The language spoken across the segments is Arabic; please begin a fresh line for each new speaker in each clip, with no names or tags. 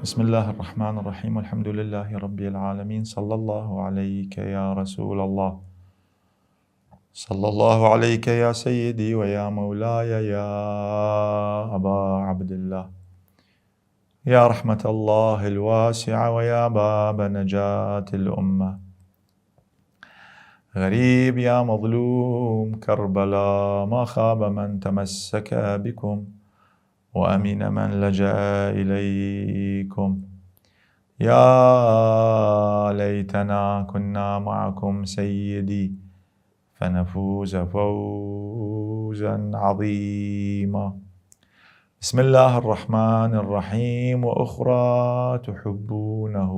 بسم الله الرحمن الرحيم والحمد لله رب العالمين صلى الله عليك يا رسول الله صلى الله عليك يا سيدي ويا مولاي يا أبا عبد الله يا رحمة الله الواسعة ويا باب نجاة الأمة غريب يا مظلوم كربلاء ما خاب من تمسك بكم وأمن من لجأ إليكم يا ليتنا كنا معكم سيدي فنفوز فوزا عظيما. بسم الله الرحمن الرحيم. وأخرى تحبونه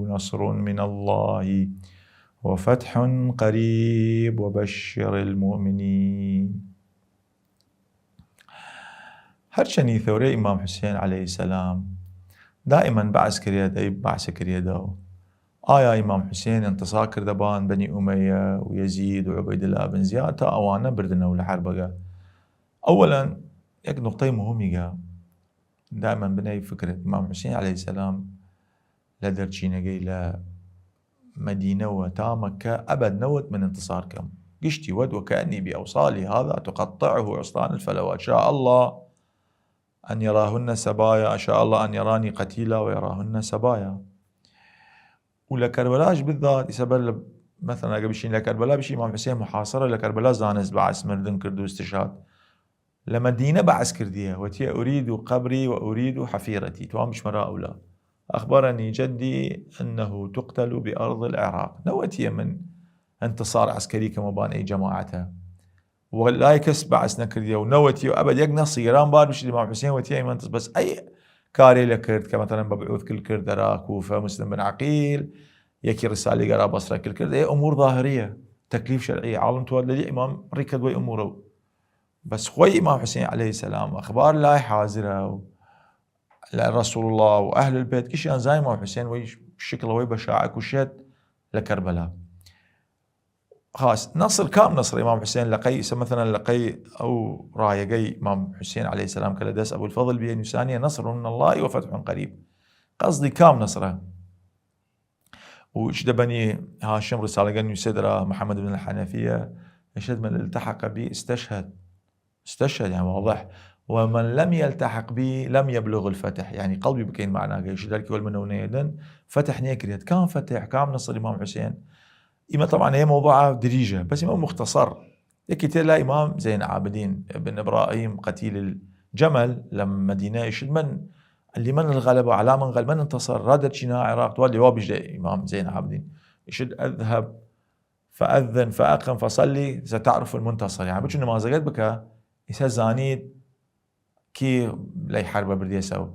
نصر من الله وفتح قريب وبشر المؤمنين. هرچني ثوري إمام حسين عليه السلام دائما بعث كريد أي بعث كريده آيا إمام حسين انتصار كردبان بني أمية ويزيد وعبيد الله بن زياد تا أوانا بردنا ولا حربقة. أولا يك نقطة مهمة دائما بني فكرة إمام حسين عليه السلام لدرجينا قيلة مدينة وتا مكة أبد نوت من انتصار كم قشتي ود وكأني بأوصالي هذا تقطعه عصلان الفلوات شاء الله أن يراهن سبايا شاء الله أن يراني قتيلا ويراهن سبايا. ولكربلاء بالذات يسبب مثلا قبل شيء لكربلاء بشي إمام حسين محاصرة لكربلاء زانز بعث مردن كردو استشهاد لمدينة بعث كردية وتي أريد قبري وأريد حفيرتي توام مش مرا أولا. أخبرني جدي أنه تقتل بأرض العراق نوتي من انتصار عسكري كما بان أي جماعتها ولا يكس بعثنا كردية ونوتي وأبد يقنا صيران بار بشي الإمام حسين وتي من بس أي كاري لكرد كمثلا ببعوث كل كرد را كوفة مسلم بن عقيل يكي رسالة قرا بصرة كل كرد أي أمور ظاهرية تكليف شرعي عالم تولد لي إمام ركض وي أموره بس خوي إمام حسين عليه السلام أخبار لا حاضرة رسول الله وأهل البيت كل شيء زي إمام حسين وي شكله وي بشاعة كشت لكربلاء خاص نصر كام نصر إمام حسين لقي مثلا لقي أو رايقي إمام حسين عليه السلام كالدس أبو الفضل بين ثانية نصر من الله وفتح قريب قصدي كام نصره وإيش بني هاشم رسالة قال يسدرا محمد بن الحنفية يشهد من التحق بي استشهد يعني واضح ومن لم يلتحق بي لم يبلغ الفتح يعني قلبي بكين معناه يشهد لك والمنونيدن فتح نيكريت كام فتح كام نصر إمام حسين إما طبعا هي موضوعة دريجة بس إمام مختصر يكتلا إمام زين عابدين بن إبراهيم قتيل الجمل لما مدينة يشد من اللي من الغلبة على من غلب من انتصر رادت شنا عراق تولي وابج إمام زين عابدين يشد أذهب فأذن فأقم فصلي ستعرف المنتصر يعني بتشو نمازة قد بك يسا زانيد كي لاي حربة بردية سو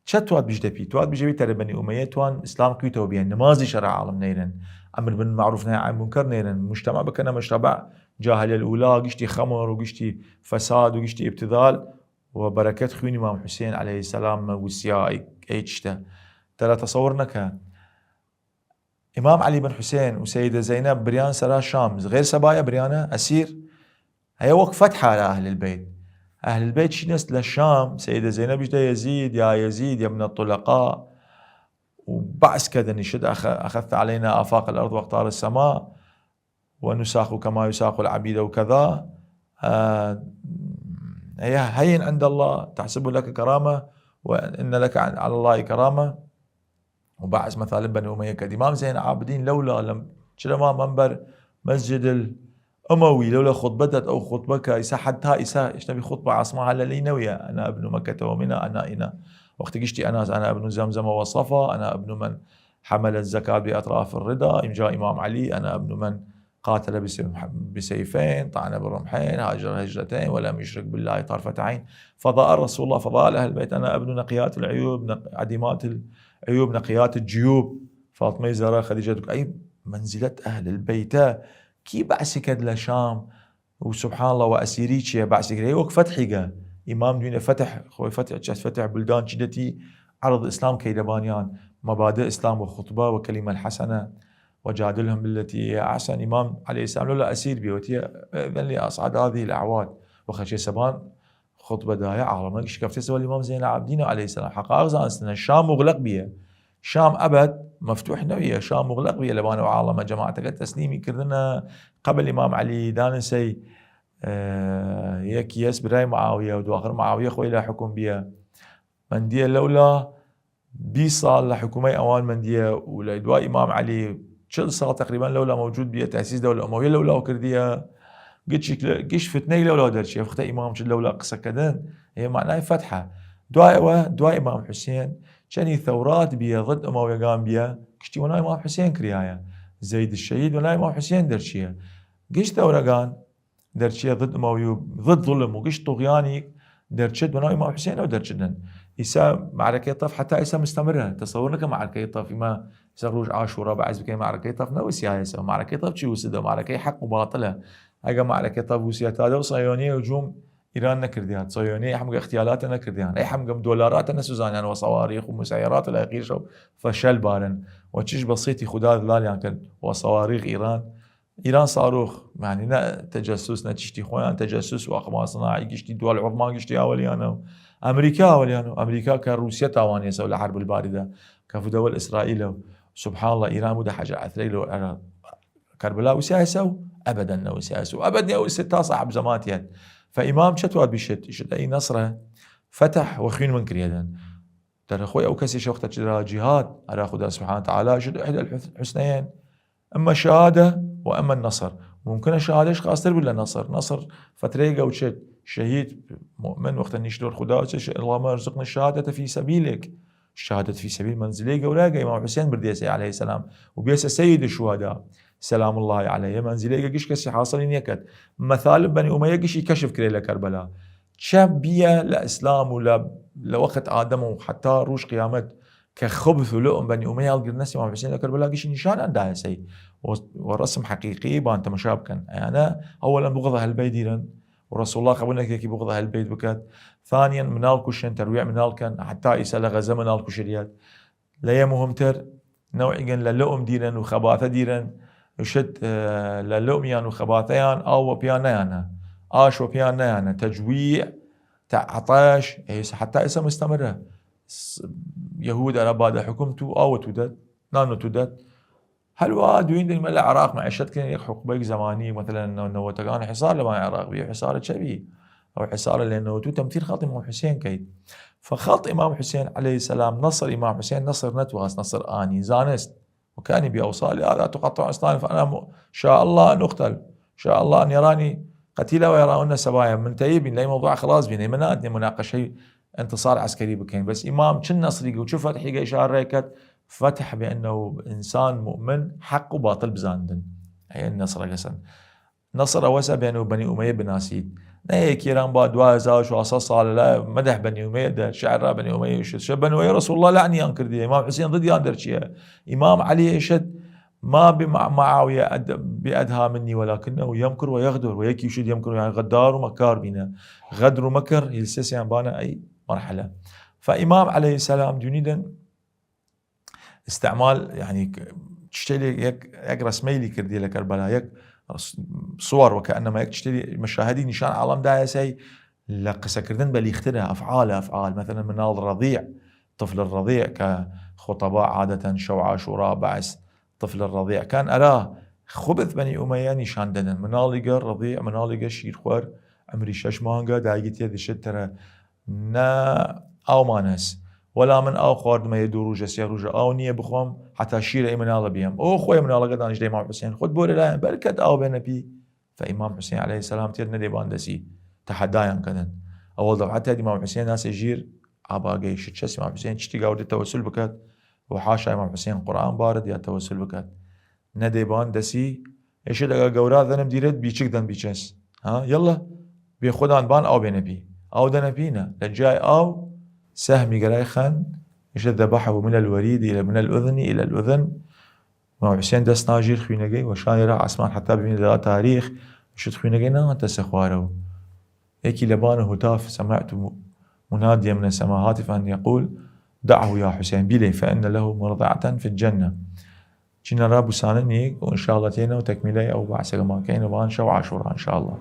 شتوات بجدبي توات بجدبي ترى بني أمية توان إسلام كيتو بيان نمازي شرع عالم نيرن أمر بالمعروف نهي عن المنكر نيرن مجتمع بكنا مجتمع جاهل الأولى قشتي خمر وقشتي فساد وقشتي ابتذال وبركات خويني إمام حسين عليه السلام وسياء ايجتا ترى تصورنا إمام علي بن حسين وسيدة زينب بريان سرا شام غير سبايا بريانة أسير هي وقت فتحة على أهل البيت. أهل البيت شنست للشام سيدة زينب جدا يزيد يا من الطلقاء وبعث كذا نشد أخذت علينا آفاق الأرض وأقطار السماء ونساق كما يساق العبيد وكذا هي هين عند الله تحسب لك كرامة وإن لك على الله كرامة. وبعث مثلا بني أمية كإمام زين عابدين لولا لم ما منبر مسجد الأموي لولا خطبتت أو خطبك إسا حدها إسا إيش نبي خطبة عصمها للينوية أنا ابن مكة ومنى أنا وقت قشتي أنا ابن زمزم وصفا أنا ابن من حمل الزكاة بأطراف الرضا إن جاء إمام علي أنا ابن من قاتل بسيفين طعن برمحين هاجر هجرتين ولم يشرك بالله طرفة عين فضاء رسول الله فضاء أهل البيت أنا ابن نقيات العيوب عديمات العيوب نقيات الجيوب فاطمة زهراء خديجة أي منزلة أهل البيت كي بعثك لشام وسبحان الله وأسيريتشي بعثك هيوك فتحي إمام دين فتح بلدان جدتي عرض الإسلام كيدبانيان مبادئ إسلام وخطبة وكلمة الحسنة وجادلهم بالتي هي أحسن. إمام عليه السلام لولا أسير بيوتي إذن لي أصعد هذه الأعواد وخشي سبان خطبة داية عالم ايش كفتي سوى الإمام زين العابدين عليه السلام حقائق زانستنا الشام مغلق بيها شام أبد مفتوح نوية شام مغلق بيها لبانو عالم جماعة تسليمي كردنا قبل الإمام علي دانسي يكيس براي معاوية ودواخر معاوية خوي لا حكم بيها مندية لولا 20 صار لحكومة أوان مندية ولا دواء إمام علي شل صار تقريبا لولا موجود بيها تأسيس دولة أموية لولا وكرديها قش فتني لولا درشي أخت إمام شل لولا قصة كذا هي معناها فتحة دواء إمام حسين كان ثورات بيها ضد أموية قام بيها كشتي ونا إمام حسين كريايا زيد الشهيد ونا إمام حسين درشيها قش ثورة قان درشيها ضد أموية ضد ظلم وقش طغياني درشد ونا إمام حسين أو درشدن إسا معركة طف حتى إسا مستمرة تصورنا كمعركة طف ما سروج عاشوراء بعز بكي معركة طف نوسيا إسا معركة طف شو وسده معركة حق وباطلة هاي معركة طف وسيا تادا وصيونية هجوم إيران نكرديان صيونية حمق اغتيالات نكرديان أي حمق دولارات نسوزانيان وصواريخ ومسيرات والأخير شو فشل بارن وتشيش بسيطي خداد ذلك يعني وصواريخ إيران صاروخ يعني نا تجسس نتشتي خوان تجسس وأقمار صناعي قشتي دول عظمى قشتي أوليانو أمريكا كان روسيا تاوانية سوى الحرب الباردة كفو دول إسرائيل سبحان الله إيران مده حاجة أثري كربلاء وسياسة أبدا وسياسة أبدا وستة صاحب زماتيا فإمام شتوات بشت أي نصره فتح وخين من كريدا ترى خوي أو كسي شوقت جهاد على خدا سبحانه وتعالى شد إحدى الحسنيين أما الشهادة وأما النصر ممكن الشهادة إيش قاصر ولا نصر فترة أو شهيد مؤمن وقت نشلور خدا اللهم ارزقنا الشهادة في سبيلك الشهادة في سبيل منزلي قولاقة إمام حسين برديسي عليه السلام وبيس سيد الشهداء سلام الله عليه منزلي قش كسي حاصلين يكت مثال بني أمية قش يكشف كريلا كربلاء شابية لإسلام ولا لوقت آدم وحتى روش قيامت كخبث ولؤم بني أمية القرنسي إمام حسين كربلاء قش نشان عندها سي والرسم حقيقي بانت مشابكا أنا أولا بغض هالبيديرا ورسول الله قبلنا كي بغض هالبيت بكات ثانيا منال كشن ترويع منال كان حتى يسأل غزة منال كشريات لا يمهمتر نوعيا للؤم ديرا وخباثة ديرا يشد للؤميان وخباثيان أو بيانيانا آش وبيانيانا تجويع تعطاش حتى إسا مستمرة يهود أرباد حكمتو أو تودت نانو تودت هل واد وين من العراق مع الشد كان يحق بيك زماني مثلا انه كان حصار لما العراق بيه حصار شبيه او حصار لانه تو تمثيل خط امام حسين كيد فخط امام حسين عليه السلام نصر امام حسين نصر نتواس نصر اني زانست وكان باوصالي هذا تقطع اسناني فانا شاء الله ان اقتل شاء الله ان يراني قتيله ويرون سبايا من تيبين لي موضوع خلاص بيني منادني مناقشه انتصار عسكري بكين بس امام كن نصري وشوف فتحي اشاره ريكت فتح بأنه إنسان مؤمن حق وباطل بزاندن هي النصر قسم نصر وسع بينه وبني أمية بناسيد نهي كيران بعد وازاش وأصاص على لا مدح بني أمية ده شعر بني أمية يشد بني أمية رسول الله لعني أنكر دي إمام حسين ضد يندر شيء إمام علي يشد ما بمعاوية بأدها مني ولكنه يمكر ويغدر ويكي يشد يمكر يعني غدار ومكار بنا غدر ومكر يلسس يعني بانا أي مرحلة فإمام عليه السلام جنيدا استعمال يعني تشتري يك رسمي كردي لكربلاء يك صور وكأنما يك تشتري مشاهدي نشان عالم دايسي لقصة كردن بل يخترع أفعال مثلا من الرضيع طفل الرضيع كخطباء عادة شوعة شوراء بعث طفل الرضيع كان أراه خبث بني أمية نشان ددن منالقة الرضيع منالقة شير خوار عمري 6 مانجا دايقت يدي شترة نا أو مانس ولا من أو خورد ما يدور جسيا رجع أو نية بخوم حتى شير أي من الله بيهم أو خوي من الله قدان جدي إمام حسين خد بور لا بركت أو بنبي فإمام حسين عليه السلام تيرنا دي باندسي تحدايا كذا أول دفعة حتى إمام حسين ناس يجير عباقي شتشس إمام حسين تشتي قاود التوسل بكات وحاشا إمام حسين قرآن بارد يا توسل بكات ندي باندسي إيش دقا قورا ذنب ديرت بيشك دن بيشس ها يلا بيخدان بان أو بنبي أو دنبينا للجاي أو سهمي قرايخان يشد ذبحه من الوريد إلى من الأذن إلى الأذن ما حسين دست ناجير خوينجي وشان يرى عثمان حتى بين ذا تاريخ شد خوينجي نا تسخواره هيك لبانه هتاف سمعت مناديا من السماوات فأن يقول دعه يا حسين بلي فإن له مرضعة في الجنة كنا رابو سانني وإن شاء الله تينا وتكملي أو بعث ما كاين وبان شو عاشوراء إن شاء الله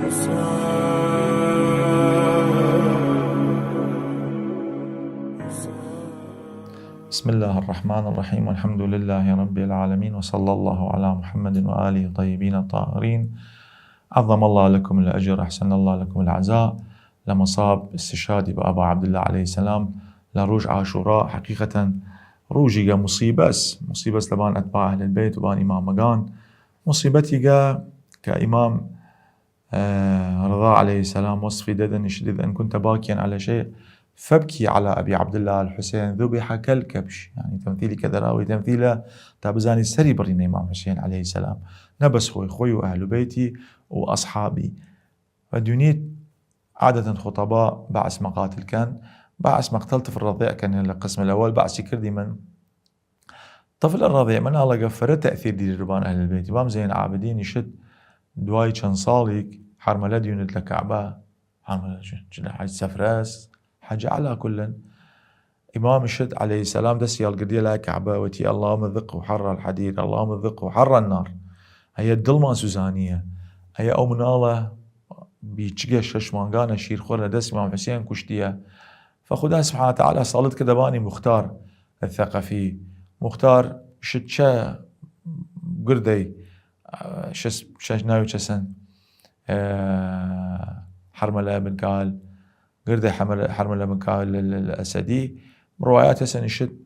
بسم الله الرحمن الرحيم والحمد لله رب العالمين وصلى الله على محمد وآله الطيبين الطاهرين. عظم الله لكم الأجر، أحسن الله لكم العزاء. لمصاب استشهادي بأبا عبد الله عليه السلام لروج عاشوراء. حقيقة روجي مصيبة لبان أتباع أهل البيت وبان إمام مقان. مصيبتي كإمام رضا عليه السلام وصفي ددن شديد أن كنت باكيا على شيء فابكي على أبي عبد الله الحسين ذبح كالكبش. يعني تمثيلي كذراوي تمثيله تابزاني سري برين إمام حسين عليه السلام، نبس خوي وأهل بيتي وأصحابي. فدونيت عادة خطباء بعث مقاتل كان بعث مقتل طفل الرضيع كان القسم الأول بعث كردي من طفل الرضيع من الله قفره تأثير دي ربان أهل البيت. إمام زين العابدين يشد دواي كان صالك حرملة ديونت لكعبة حرملة حاج سفراس حاجة على كل إمام الشد عليه السلام دس يالقدي لها كعبة وتي اللهم ذقه حر الحديد اللهم ذقه حر النار. هي الدلمان سوزانية هي أو من الله بيتشجع ششمانقانا شير خورنا دس إمام حسين كشتية. فخدا سبحانه وتعالى صالت كدباني مختار الثقفي مختار شتشا قردي شناوي شسن حرملة بن كال قردي حرملة بن كال الأسدي روايات سن الشد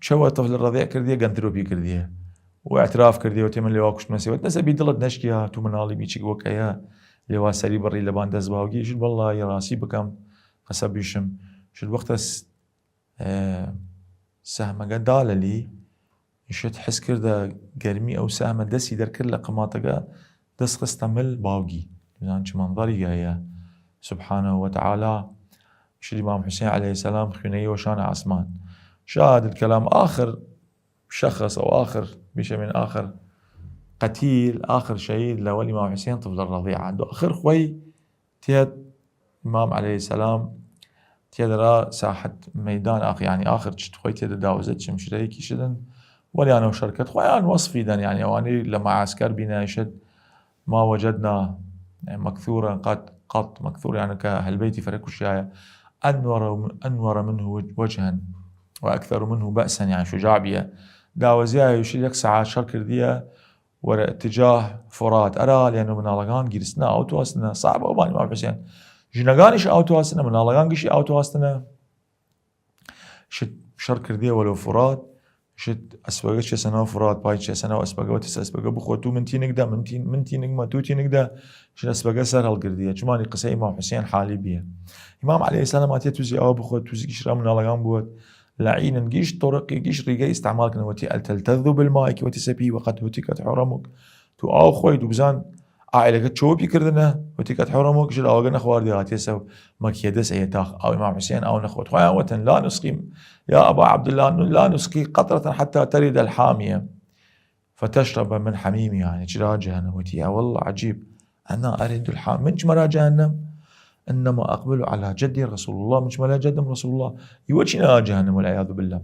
شو طفل الرضيع كردية قنترو بي كردية واعتراف كردية وتمن اللي واكش مسيوات نسا بيدلت نشكيها تو منالي بيشيك وكايا اللي واسري بري لبان دزباوكي شد والله يا راسي بكم قصب يشم شد وقت سهم قدالة لي شد حس كرده قرمي أو سهم دسي در كل قماتك دس خستمل باوكي لأن منظري جاية سبحانه وتعالى. شد الإمام حسين عليه السلام خنيه وشان عثمان شاهد الكلام آخر شخص أو آخر بشيء من آخر قتيل آخر شهيد لو الإمام حسين طفل الرضيع عنده آخر خوي تياد الإمام عليه السلام تيادرا ساحة ميدان آخر يعني آخر تشت خوي تياد داوزت شمشريكي شدن ولي أنا وشركت خويان وصفي دن يعني واني لما عسكر بنا يشد ما وجدنا يعني مكثورا قط مكثور يعني كأهل بيتي فريق الشاية أنور منه وجها وأكثر منه بأسا يعني شجاع بيه داوزيها يشيل لك ساعات شركر ديه ورا اتجاه فرات أرى لأنه من ألغان جلسنا أوتواسنا صعب أو باني ما حسين جنغانيش أوتواسنا من ألغان جيشي أوتواسنا شد شركر ديه ولو فرات شد أسبقت شي سنة فرات بايت شي سنة وأسبقت وتس أسبقت بخوتو منتي نقدا منتي نقما توتي نقدا شد أسبقت سر هالقردية جماني قصة إمام حسين حالي بيه. إمام عليه السلام أتيتوزي أو بخوت توزي كشرا من ألغان بود لعين جيش طرقي جيش رجاي استعمالك نوتي التلتذ بالماء وتسبي وقد هتكت حرمك تو أو خويد وبزان عائلة تشوبي كردنا وتكت حرمك شل أوجنا خوار ديات يسوي مكيدس أيتاخ أو إمام حسين أو نخوت خويا وتن لا نسقي يا أبا عبد الله لا نسقي قطرة حتى ترد الحامية فتشرب من حميم يعني جرا جهنم وتي والله عجيب أنا أريد الحام من جمرا جهنم إنما أقبل على جدي رسول الله من جمرا جدم رسول الله يوجهنا جهنم والعياذ بالله.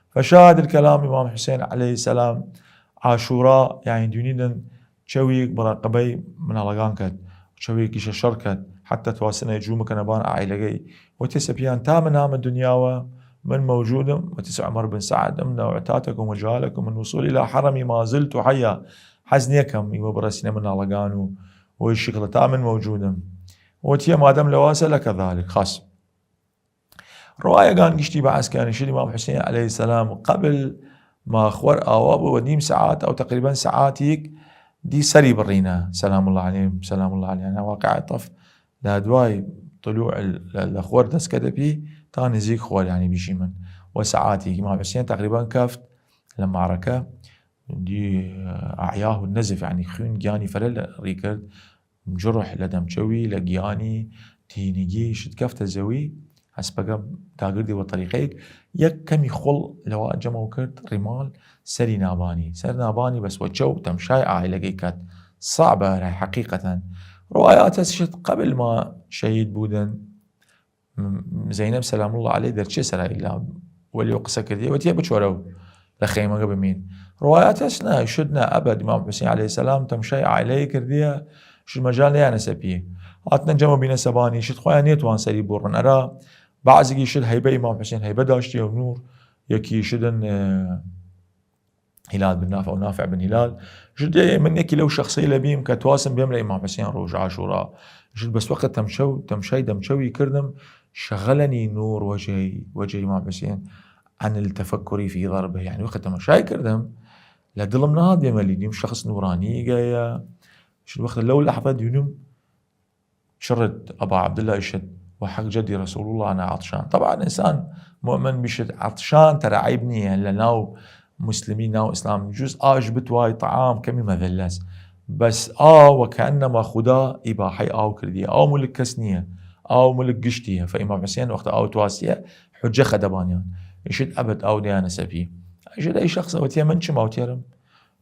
فشاهد الكلام إمام حسين عليه السلام عاشوراء يعني دونيدن شويك براقبي من ألغان كد شويك إيش الشركة حتى تواسنا يجومك نبان عائلة وتسبيان تامن هام الدنيا من موجود وتسع عمر بن سعد أمنا وعتاتكم وجالكم من وصول إلى حرمي ما زلت حيا حزنيكم يوبرسنا من ألغان والشكل تامن موجودا وتيا ما دام لواسة كذلك خاص. رواية كان قشتي بعث كان يشيل الإمام حسين عليه السلام قبل ما خور آواب وديم ساعات أو تقريبا ساعاتيك دي سري برينا سلام الله عليهم سلام الله علينا يعني واقع طف لا دواي طلوع الأخوار دس كده بيه تاني زيك خوال يعني بيشي من وساعاتي الإمام حسين تقريبا كافت لما عركة دي أعياه النزف يعني خون جاني فلل ريكرد جرح لدم شوي لقياني تينيجي شد كافت الزوي هسبقا تاقردي وطريقيك يك كمي خل لو جمعو كرد رمال سري ناباني بس وجو تمشاي عائلة كات صعبة حقيقة. روايات شد قبل ما شهيد بودن زينب سلام الله عليه درتشي سرا إلا ولي وقصة كردية وتيا بتشورو لخيمة قبل مين روايات اسنا شدنا أبد إمام حسين عليه السلام تمشاي عائلة كردية شو المجال يا نسبيه هاتنا جمع بين سباني شد خويا نيتوان سري بورن أرى بعض يشد هيبة إمام حسين هيبة داشتي ونور يكي شدن هلال بن نافع ونافع بن هلال شد من يكي لو شخصية لبيم كتواسم بيم لإمام حسين روج عاشوراء شد بس وقت تمشي دمشوي كردم شغلني نور وجهي إمام حسين عن التفكر في ضربه يعني وقت تمشي كردم لدلم نهاد يملي مش شخص نوراني جاية شد وقت لو لحظة دينم شرد أبا عبد الله إشد وحق جدي رسول الله أنا عطشان طبعا إنسان مؤمن بشد عطشان ترى عيبني يعني ناو مسلمين ناو إسلام جزء أجبت واي طعام كمي مذلس بس وكأنما خدا إباحي كردية ملك كسنية ملك قشتية فإمام حسين وقت تواسية حجة خدبانيان يشد أبد ديانة سبيه يشد أي شخص وتيا منشم وتيرم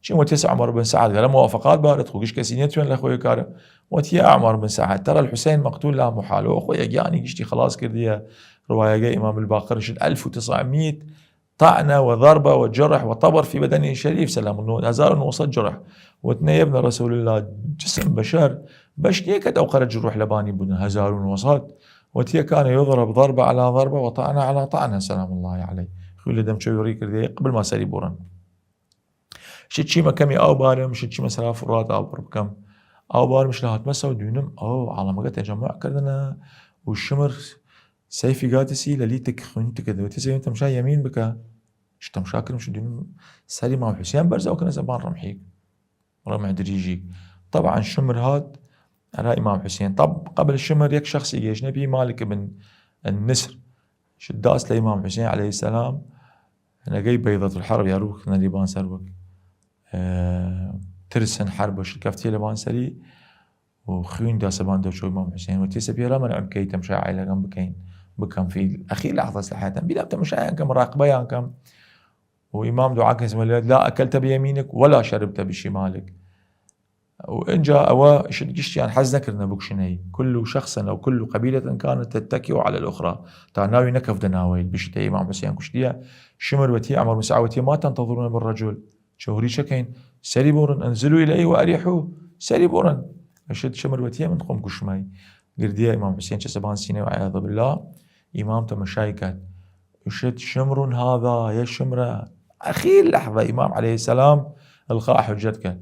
شو وتيا عمر بن سعد قال موافقات بارد خوش كسينيت وين لأخوي كاره وتيا عمر بن سعد ترى الحسين مقتول لا محال وأخويا جاني قشتي خلاص كردية رواية جاي إمام الباقر يشد 1900 طعنة وضربة وجرح وطبر في بدنه الشريف سلام الله 1000 وصد جرح واثنين ابن رسول الله جسم بشر بشني كد أوقرت جروح لباني بن 1000 وصد وتيا كان يضرب ضربة على ضربة وطعنة على طعنة سلام الله عليه خلي دم شو يوريك قبل ما سري بورن شي ما كمي بارم شي مثلا فرات بكم بارم مش لهات مسا ودينم على ما قلت تجمع كردنا والشمر سيفي قاتسي لليتك خنت كذا وتسوي انت مشى يمين بك شت مشاكل مش دين سالي مع حسين برزة وكنا زبان رمحيك رمح دريجي طبعا الشمر هاد على إمام حسين طب قبل الشمر يك شخص يجيش نبي مالك بن النسر شداس لإمام حسين عليه السلام أنا جاي بيضة الحرب يا روك نليبان سروك ترسن حرب وشكفتي لبان سري وخيون دا سبان دو شو إمام حسين وتسبيرا من عم كي تمشي عائلة كم بكم في الأخير لحظة سلاحاتهم بلا تمشي كم راقبة كم وإمام دعاك اسمه لا أكلت بيمينك ولا شربت بشمالك وإن جاء شد قشتي عن حز ذكرنا بكشني كل شخص أو كل قبيلة كانت تتكئ على الأخرى تعناوي نكف دناويل بشتي إمام حسين كشتية شمر وتي عمر مسعوتي ما تنتظرون بالرجل شهري شكين سريبورن انزلوا إليه وأريحوه سريبورن أشد شمر وتي من قوم كشمي قردية إمام حسين شسبان سيني وعياذ بالله إمام تمشايكات يشد شمر هذا يا شمرة أخير لحظة إمام عليه السلام القاء حجتك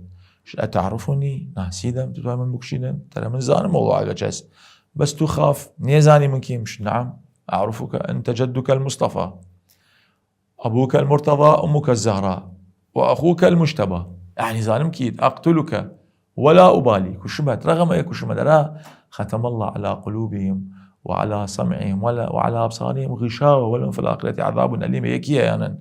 أتعرفني ناسيدم تتوى من بكشيدم ترى من زان الموضوع على جس بس تخاف نيزاني من كيمش نعم أعرفك أنت جدك المصطفى أبوك المرتضى أمك الزهراء وأخوك المجتبى يعني زانم كيد أقتلك ولا أبالي كشمت رغم أي كشمت لا ختم الله على قلوبهم وعلى سمعهم وعلى أبصارهم غشاوة ولهم في الآخرة عذاب أليم يكيا يعني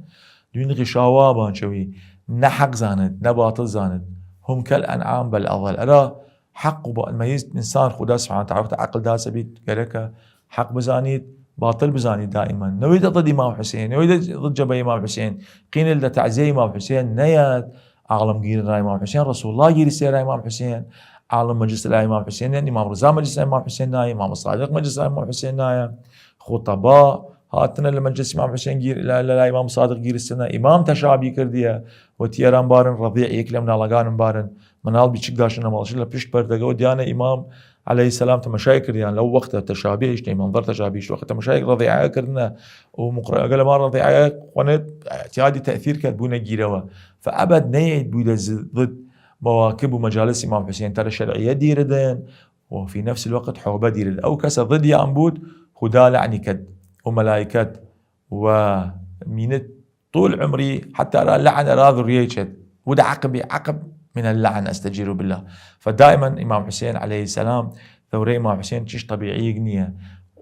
دون غشاوة بانشوي نحق زاند نباطل زاند هم كالأنعام بل أضل ألا حق ميز إنسان خدا سبحانه تعرفت عقل دا سبيت قالك حق بزانيد باطل بزانيد دائما نويد ضد إمام حسين نويد ضد جبهة إمام حسين قين لدى تعزيه إمام حسين نيات أعلم قيل رأي إمام حسين رسول الله قيل سير إمام حسين عالم مجلس الإمام حسين يعني إمام رضا مجلس الإمام حسين ناي إمام الصادق مجلس الإمام حسين ناي خطباء هاتنا لمجلس إمام حسين جير لا إمام صادق جير السنة إمام تشابي كردية وتيران بارن رضيع يكلم نالغان بارن منال بيشقاشنا مالشلا بيشت بردقو ديانا إمام عليه السلام تمشايكر يعني لو وقت تشابيش منظر تشابيش وقت تمشايك رضيعة كرنا ومقرأ قال ما رضيعة قنت اعتيادي تأثير كتبونا جيروا فأبد نيد بودا ضد مواكب ومجالس إمام حسين ترى الشرعية ديردن وفي نفس الوقت حوبة ديرد أو كسا ضد يعنبود خدا لعني كد وملائكات ومينت طول عمري حتى أرى اللعن أرى ذريتشد وده عقب من اللعن أستجير بالله فدائما إمام حسين عليه السلام ثوري إمام حسين تشيش طبيعي جنية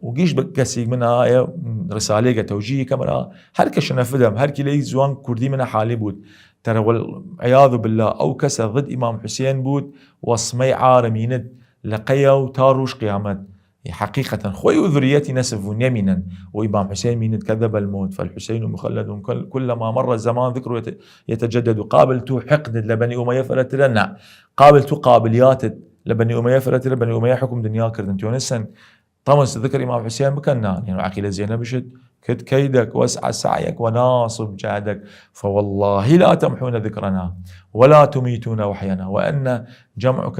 وقيش بكسي منها رسالة توجيه كاميرا هركش نفذهم هركي لي زوان كردي منها حالي بود ترى والعياذ بالله أو كسر ضد إمام حسين بود وصمي عارميند لقيا وتاروش قيامت حقيقة خوي وذريتي نسف يمينا وإمام حسين مين كذب الموت فالحسين مخلد كلما مر الزمان ذكره يتجدد قابلت حقد لبني أمية فرتلنا قابلت قابليات لبني أمية فرتل بني أمية حكم دنيا كردن تونسن طمس ذكر إمام حسين بكنا يعني عقيلة زينب بشد كد كيدك واسعى سعيك وناصب جهدك، فوالله لا تمحون ذكرنا ولا تميتون وحينا، وأن جمعك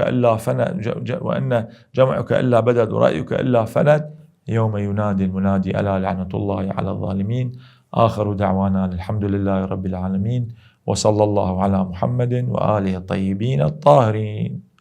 إلا بدد ورأيك إلا فلت، يوم ينادي المنادي ألا لعنة الله على الظالمين. آخر دعوانا الحمد لله رب العالمين، وصلى الله على محمد وآله الطيبين الطاهرين.